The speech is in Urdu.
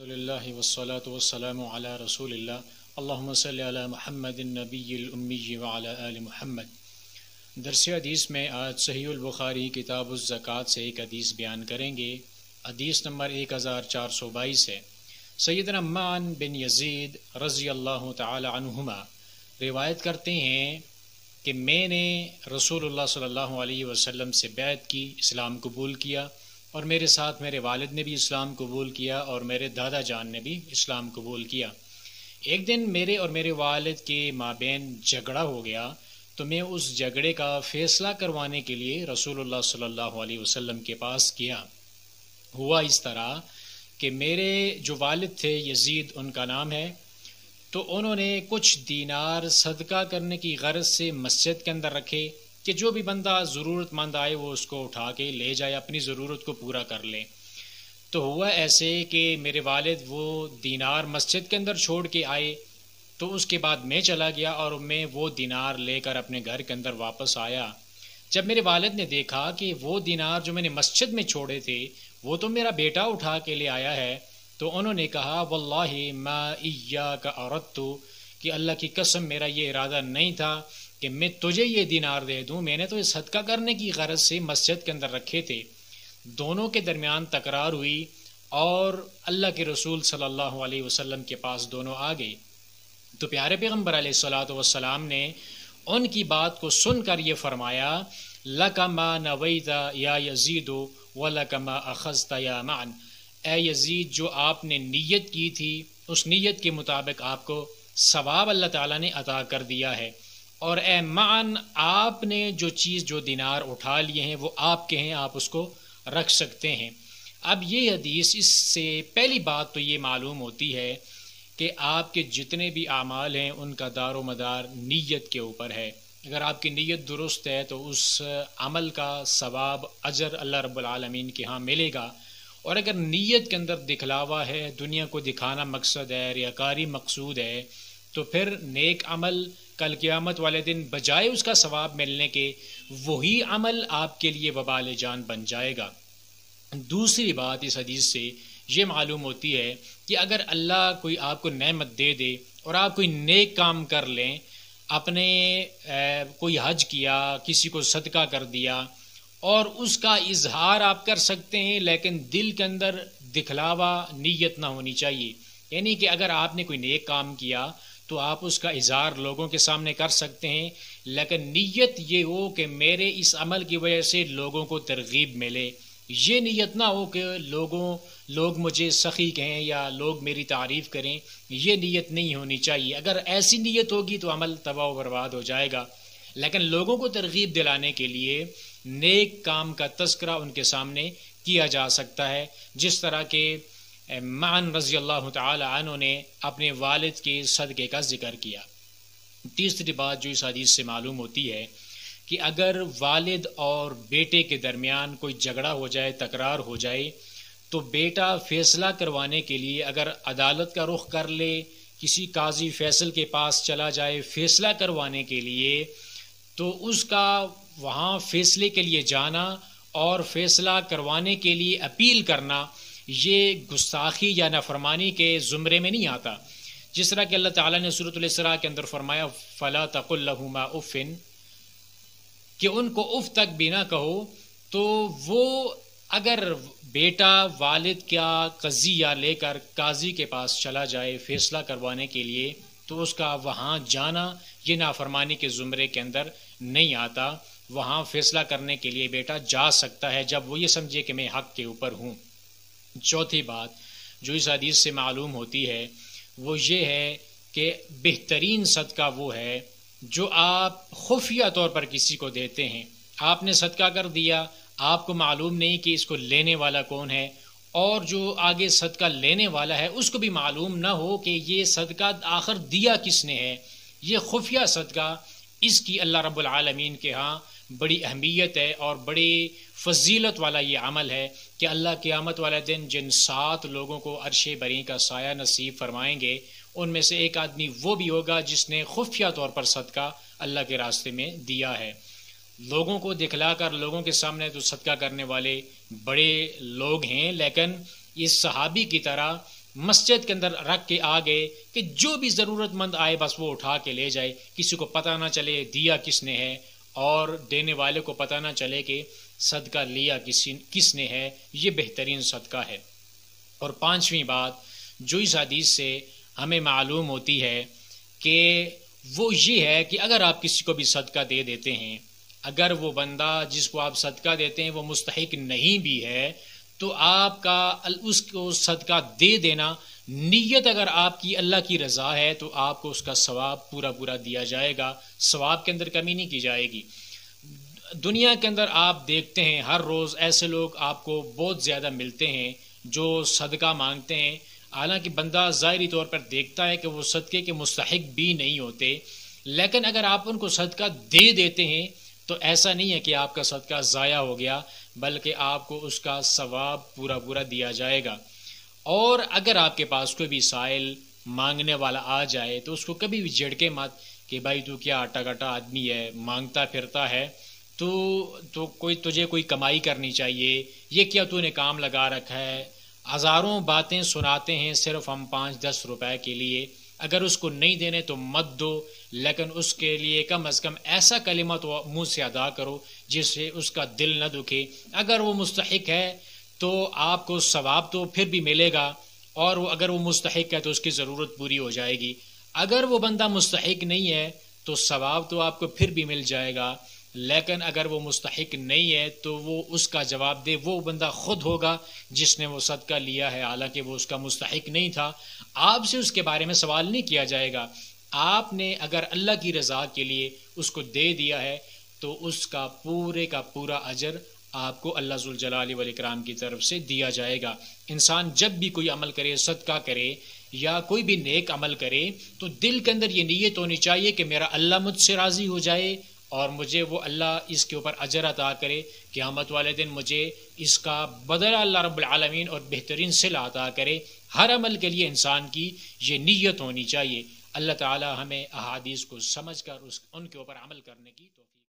الحمدللہ والصلاة والسلام علی رسول اللہ اللہم صلی علی محمد النبی الامی وعلی آل محمد۔ درس حدیث میں آج صحیح البخاری کتاب الزکوٰۃ سے ایک حدیث بیان کریں گے۔ حدیث نمبر 1422 ہے۔ سیدنا معن بن یزید رضی اللہ تعالی عنہما روایت کرتے ہیں کہ میں نے رسول اللہ صلی اللہ علیہ وسلم سے بیعت کی، اسلام قبول کیا، اور میرے ساتھ میرے والد نے بھی اسلام قبول کیا اور میرے دادا جان نے بھی اسلام قبول کیا۔ ایک دن میرے اور میرے والد کے مابین جھگڑا ہو گیا تو میں اس جھگڑے کا فیصلہ کروانے کے لیے رسول اللہ صلی اللہ علیہ وسلم کے پاس گیا۔ ہوا اس طرح کہ میرے جو والد تھے، یزید ان کا نام ہے، تو انہوں نے کچھ دینار صدقہ کرنے کی غرض سے مسجد کے اندر رکھے کہ جو بھی بندہ ضرورت مند آئے وہ اس کو اٹھا کے لے جائے، اپنی ضرورت کو پورا کر لے۔ تو ہوا ایسے کہ میرے والد وہ دینار مسجد کے اندر چھوڑ کے آئے، تو اس کے بعد میں چلا گیا اور میں وہ دینار لے کر اپنے گھر کے اندر واپس آیا۔ جب میرے والد نے دیکھا کہ وہ دینار جو میں نے مسجد میں چھوڑے تھے وہ تو میرا بیٹا اٹھا کے لے آیا ہے، تو انہوں نے کہا واللہ ما ایاک اردت، کہ اللہ کی قسم میرا یہ ارادہ نہیں تھا کہ میں تجھے یہ دینار دے دوں، میں نے تو یہ صدقہ کرنے کی غرض سے مسجد کے اندر رکھے تھے۔ دونوں کے درمیان تکرار ہوئی اور اللہ کے رسول صلی اللہ علیہ وسلم کے پاس دونوں آ گئے، تو پیارے پیغمبر علیہ الصلوۃ والسلام نے ان کی بات کو سن کر یہ فرمایا لک ما نویت یا یزید ولک ما اخذت یا معن، اے یزید جو آپ نے نیت کی تھی اس نیت کے مطابق آپ کو ثواب اللہ تعالیٰ نے عطا کر دیا ہے، اور اے معن آپ نے جو دینار اٹھا لیے ہیں وہ آپ کے ہیں، آپ اس کو رکھ سکتے ہیں۔ اب یہ حدیث، اس سے پہلی بات تو یہ معلوم ہوتی ہے کہ آپ کے جتنے بھی اعمال ہیں ان کا دار و مدار نیت کے اوپر ہے۔ اگر آپ کی نیت درست ہے تو اس عمل کا ثواب اجر اللہ رب العالمین کے ہاں ملے گا، اور اگر نیت کے اندر دکھلاوا ہے، دنیا کو دکھانا مقصد ہے، ریاکاری مقصود ہے، تو پھر نیک عمل کل قیامت والے دن بجائے اس کا ثواب ملنے کے وہی عمل آپ کے لیے وبال جان بن جائے گا۔ دوسری بات اس حدیث سے یہ معلوم ہوتی ہے کہ اگر اللہ کوئی آپ کو نعمت دے دے اور آپ کوئی نیک کام کر لیں، اپنے کوئی حج کیا، کسی کو صدقہ کر دیا، اور اس کا اظہار آپ کر سکتے ہیں، لیکن دل کے اندر دکھلاوا نیت نہ ہونی چاہیے۔ یعنی کہ اگر آپ نے کوئی نیک کام کیا تو آپ اس کا اظہار لوگوں کے سامنے کر سکتے ہیں، لیکن نیت یہ ہو کہ میرے اس عمل کی وجہ سے لوگوں کو ترغیب ملے، یہ نیت نہ ہو کہ لوگ مجھے سخی کہیں یا لوگ میری تعریف کریں، یہ نیت نہیں ہونی چاہیے۔ اگر ایسی نیت ہوگی تو عمل تباہ و برباد ہو جائے گا، لیکن لوگوں کو ترغیب دلانے کے لیے نیک کام کا تذکرہ ان کے سامنے کیا جا سکتا ہے، جس طرح کہ معن رضی اللہ تعالی عنہ نے اپنے والد کے صدقے کا ذکر کیا۔ تیسری بات جو اس حدیث سے معلوم ہوتی ہے کہ اگر والد اور بیٹے کے درمیان کوئی جھگڑا ہو جائے، تکرار ہو جائے، تو بیٹا فیصلہ کروانے کے لیے اگر عدالت کا رخ کر لے، کسی قاضی فیصل کے پاس چلا جائے فیصلہ کروانے کے لیے، تو اس کا وہاں فیصلے کے لیے جانا اور فیصلہ کروانے کے لیے اپیل کرنا یہ گستاخی یا نافرمانی کے زمرے میں نہیں آتا۔ جس طرح کہ اللہ تعالیٰ نے سورۃ الاسراء کے اندر فرمایا فَلَا تَقُلْ لَهُمَا اُفٍّ، کہ ان کو اف تک بھی نہ کہو۔ تو وہ اگر بیٹا والد کا قضیہ لے کر قاضی کے پاس چلا جائے فیصلہ کروانے کے لیے، تو اس کا وہاں جانا یہ نافرمانی کے زمرے کے اندر نہیں آتا۔ وہاں فیصلہ کرنے کے لیے بیٹا جا سکتا ہے جب وہ یہ سمجھے کہ میں حق کے اوپر ہوں۔ چوتھی بات جو اس حدیث سے معلوم ہوتی ہے وہ یہ ہے کہ بہترین صدقہ وہ ہے جو آپ خفیہ طور پر کسی کو دیتے ہیں۔ آپ نے صدقہ کر دیا، آپ کو معلوم نہیں کہ اس کو لینے والا کون ہے، اور جو آگے صدقہ لینے والا ہے اس کو بھی معلوم نہ ہو کہ یہ صدقہ آخر دیا کس نے ہے۔ یہ خفیہ صدقہ، اس کی اللہ رب العالمین کے ہاں بڑی اہمیت ہے اور بڑی فضیلت والا یہ عمل ہے کہ اللہ قیامت والے دن جن 7 لوگوں کو عرش بری کا سایہ نصیب فرمائیں گے، ان میں سے ایک آدمی وہ بھی ہوگا جس نے خفیہ طور پر صدقہ اللہ کے راستے میں دیا ہے۔ لوگوں کو دکھلا کر لوگوں کے سامنے تو صدقہ کرنے والے بڑے لوگ ہیں، لیکن اس صحابی کی طرح مسجد کے اندر رکھ کے آ گئے کہ جو بھی ضرورت مند آئے بس وہ اٹھا کے لے جائے، کسی کو پتہ نہ چلے دیا کس نے ہے اور دینے والے کو پتہ نہ چلے کہ صدقہ لیا کس نے ہے، یہ بہترین صدقہ ہے۔ اور پانچویں بات جو اس حدیث سے ہمیں معلوم ہوتی ہے کہ وہ یہ ہے کہ اگر آپ کسی کو بھی صدقہ دے دیتے ہیں، اگر وہ بندہ جس کو آپ صدقہ دیتے ہیں وہ مستحق نہیں بھی ہے، تو آپ کا اس کو صدقہ دے دینا، نیت اگر آپ کی اللہ کی رضا ہے تو آپ کو اس کا ثواب پورا دیا جائے گا، ثواب کے اندر کمی نہیں کی جائے گی۔ دنیا کے اندر آپ دیکھتے ہیں ہر روز ایسے لوگ آپ کو بہت زیادہ ملتے ہیں جو صدقہ مانگتے ہیں، حالانکہ بندہ ظاہری طور پر دیکھتا ہے کہ وہ صدقے کے مستحق بھی نہیں ہوتے، لیکن اگر آپ ان کو صدقہ دے دیتے ہیں تو ایسا نہیں ہے کہ آپ کا صدقہ ضائع ہو گیا، بلکہ آپ کو اس کا ثواب پورا دیا جائے گا۔ اور اگر آپ کے پاس کوئی بھی سائل مانگنے والا آ جائے تو اس کو کبھی بھی جھڑکے مت کہ بھائی تو کیا آٹا کٹا آدمی ہے، مانگتا پھرتا ہے، تو تجھے کوئی کمائی کرنی چاہیے، یہ کیا تو نے کام لگا رکھا ہے۔ ہزاروں باتیں سناتے ہیں صرف ہم 5-10 روپے کے لیے، اگر اس کو نہیں دینے تو مت دو، لیکن اس کے لیے کم از کم ایسا کلمہ تو منہ سے ادا کرو جس سے اس کا دل نہ دکھے۔ اگر وہ مستحق ہے تو آپ کو ثواب تو پھر بھی ملے گا، اور اگر وہ مستحق ہے تو اس کی ضرورت پوری ہو جائے گی۔ اگر وہ بندہ مستحق نہیں ہے تو ثواب تو آپ کو پھر بھی مل جائے گا، لیکن اگر وہ مستحق نہیں ہے تو وہ اس کا جواب دے وہ بندہ خود ہوگا جس نے وہ صدقہ لیا ہے، حالانکہ وہ اس کا مستحق نہیں تھا۔ آپ سے اس کے بارے میں سوال نہیں کیا جائے گا، آپ نے اگر اللہ کی رضا کے لیے اس کو دے دیا ہے تو اس کا پورا اجر آپ کو اللہ ذوالجلال والاکرام کی طرف سے دیا جائے گا۔ انسان جب بھی کوئی عمل کرے، صدقہ کرے یا کوئی بھی نیک عمل کرے، تو دل کے اندر یہ نیت ہونی چاہیے کہ میرا اللہ مجھ سے راضی ہو جائے اور مجھے وہ اللہ اس کے اوپر اجر عطا کرے، قیامت والے دن مجھے اس کا بدلہ اللہ رب العالمین اور بہترین صلہ عطا کرے۔ ہر عمل کے لیے انسان کی یہ نیت ہونی چاہیے۔ اللہ تعالی ہمیں احادیث کو سمجھ کر ان کے اوپر عمل کرنے کی توفیق